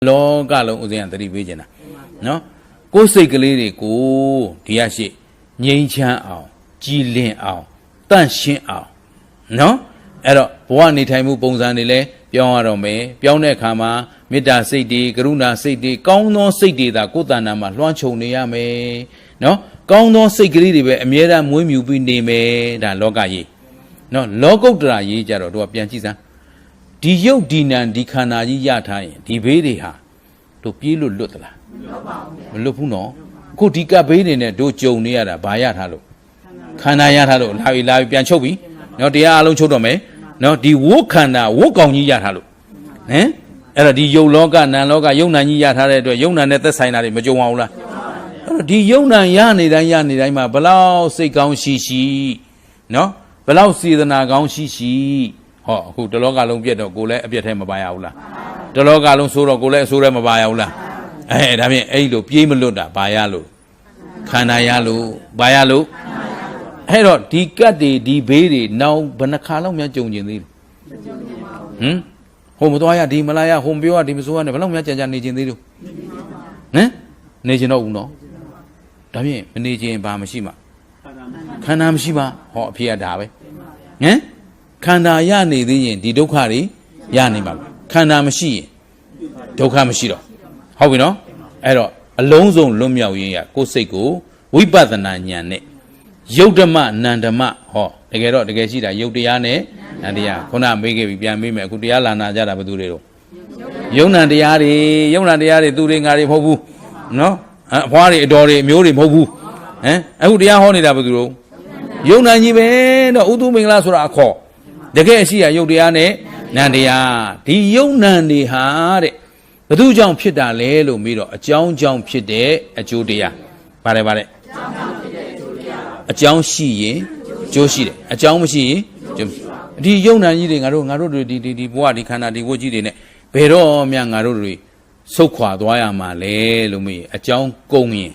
လောကလုံးဥစဉ်သတိပေးခြင်းနော်ကိုယ်စိတ်ကလေးတွေကိုဒီရရှိငြိမ်းချမ်းအောင်ကြည်လင်အောင်တန့်ရှင်းအောင်နော်အဲ့တော့ဘဝနေထိုင်မှုပုံစံတွေလည်းပြောင်းရတော့မယ်ပြောင်းတဲ့အခါမှာမေတ္တာစိတ်တွေကရုဏာစိတ်တွေကောင်းသောစိတ်တွေသာကိုယ်တဏ္ဍာမှာလွှမ်းခြုံနေရမယ်နော်ကောင်းသောစိတ်ကလေးတွေပဲအမြဲတမ်းမွေးမြူပြီးနေမယ်ဒါလောကကြီးနော်လောကုတ္တရာကြီးကြတော့တို့ကပြန်ကြည့်စမ်းဒီရုပ်ဒီနာဒီခန္ဓာကြီးရထားရင်ဒီဘေးတွေဟာတို့ပြေးလို့လွတ်သလားမလွတ်ဘူးနော်အခုဒီကပ်ဘေးတွေနဲ့တို့ကြုံနေရတာဘာရထားလို့ခန္ဓာရထားလို့လာပြီပြန်ချုပ်ပြီနော်တရားအလုံးချုပ်တော့မယ်နော်ဒီဝုခန္ဓာဝုကောင်ကြီးရထားလို့ဟမ်အဲ့တော့ဒီယုတ်လောကနံလောကယုံနာကြီးရထားတဲ့အတွက်ယုံနာနဲ့သက်ဆိုင်တာတွေမကြုံအောင်လားအဲ့တော့ဒီယုံနာရနေတိုင်းမှာဘလောက်စိတ်ကောင်းရှိနော်ဘလောက်စေတနာကောင်းရှိဟောအခုတလောကလုံးပြက်တော့ကိုယ်လည်းအပြက်ထဲမပါရဘူးလားတလောကလုံးဆိုတော့ကိုယ်လည်းအဆိုးထဲမပါရဘူးလားဒါဖြင့်အဲ့လိုပြေးမလွတ်တာဘာရလို့ခန္ဓာရလို့ဘာရလို့အဲ့တော့ဒီကတ်တွေဒီဘေးတွေနောက်ဘယ်နှခါလောက်များကြုံကျင်သေးလဲဟိုမသွားရဒီမလာရဟိုမပြောရဒီမဆိုရနဲ့ဘယ်လောက်များကြာနေကျင်သေးလို့နေကျင်တော့ဦးနော်ဒါဖြင့်မနေကျင်ဘာမရှိမှခန္ဓာမရှိပါဟောအဖြစ်ရတာပဲခန္ဓာရနေသေးရင်ဒီဒုက္ခတွေရနေမှာခန္ဓာမရှိရင်ဒုက္ခမရှိတော့ဟုတ်ပြီနော်အဲ့တော့အလုံးစုံလွတ်မြောက်ရင်းရကိုယ်စိတ်ကိုဝိပဿနာဉာဏ်နဲ့ယုတ်ဓမ္မနန္ဓမဟောတကယ်ရှိတာယုတ်တရားနဲ့နန္တရားခုနမေးခဲ့ပြီပြန်မေးမယ်အခုတရားလာနာကြတာဘယ်သူတွေတော့ယုံနံတရားတွေသူတွေငါတွေမဟုတ်ဘူးနော်အဖွားတွေအတော်တွေအမျိုးတွေမဟုတ်ဘူးအခုတရားဟောနေတာဘယ်သူတော့ယုံနံကြီးပဲတော့ဥတုမင်္ဂလာဆိုတာအခေါ်တကယ်အရှိရယုတ်တရားနဲ့နန္တရားဒီယုံနံတွေဟာတဲ့ဘယ်သူကြောင့်ဖြစ်တာလဲလို့မေးတော့အကြောင်းကြောင့်ဖြစ်တဲ့အကျိုးတရားပါတယ်အကြောင်းရှိရင်ကျိုးရှိတယ်အကြောင်းမရှိရင်ကျိုးဒီယုံနံကြီးတွေငါတို့တွေဒီဘဝဒီခန္ဓာဒီဝတ်ကြီးတွေနဲ့ဘယ်တော့မှငါတို့တွေဆုတ်ခွာသွားရမှာလဲလို့မေးအကြောင်းကုန်ရင်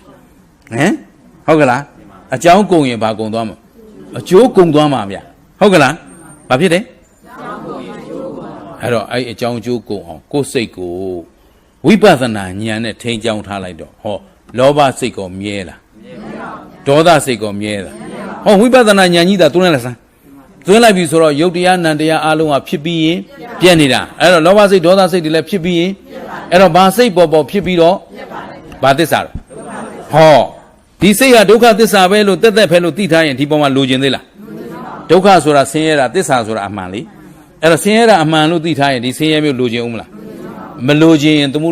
ဟုတ်ကလားအကြောင်းကုန်ရင်ဘာကုန်သွားမှာအကျိုးကုန်သွားမှာဗျဟုတ်ကလားဘာဖြစ်တယ်အဲ့တော့အဲ့အကြောင်းအကျိုးကုန်အောင်ကိုယ်စိတ်ကိုဝိပဿနာဉာဏ်နဲ့ထိန်းကျောင်းထားလိုက်တော့ဟောလောဘစိတ်ကောမြဲလားဒေါသစိတ်ကောမြဲလားဟောဝိပဿနာဉာဏ်ကြီးသာသွင်းလိုက်စမ်းသွင်းလိုက်ပြီဆိုတော့ယုတ်တရားနံတရားအလုံးဟာဖြစ်ပြီးရင်ပြည့်နေတာအဲ့တော့လောဘစိတ်ဒေါသစိတ်တွေလည်းဖြစ်ပြီးရင်အဲ့တော့ဘာစိတ်ပေါ်ဖြစ်ပြီးတော့ဘာသစ္စာတော့ဟောဒီစိတ်ဟာဒုက္ခသစ္စာပဲလို့တက်ဖဲလို့သိထားရင်ဒီပေါ်မှာလိုချင်သေးလားဒုက္ခဆိုတာဆင်းရဲတာသစ္စာဆိုတာအမှန်လေအဲ့တော့ဆင်းရဲတာအမှန်လို့သိထားရင်ဒီဆင်းရဲမျိုးလိုချင်ဦးမလားမလိုချင်ရင်သမု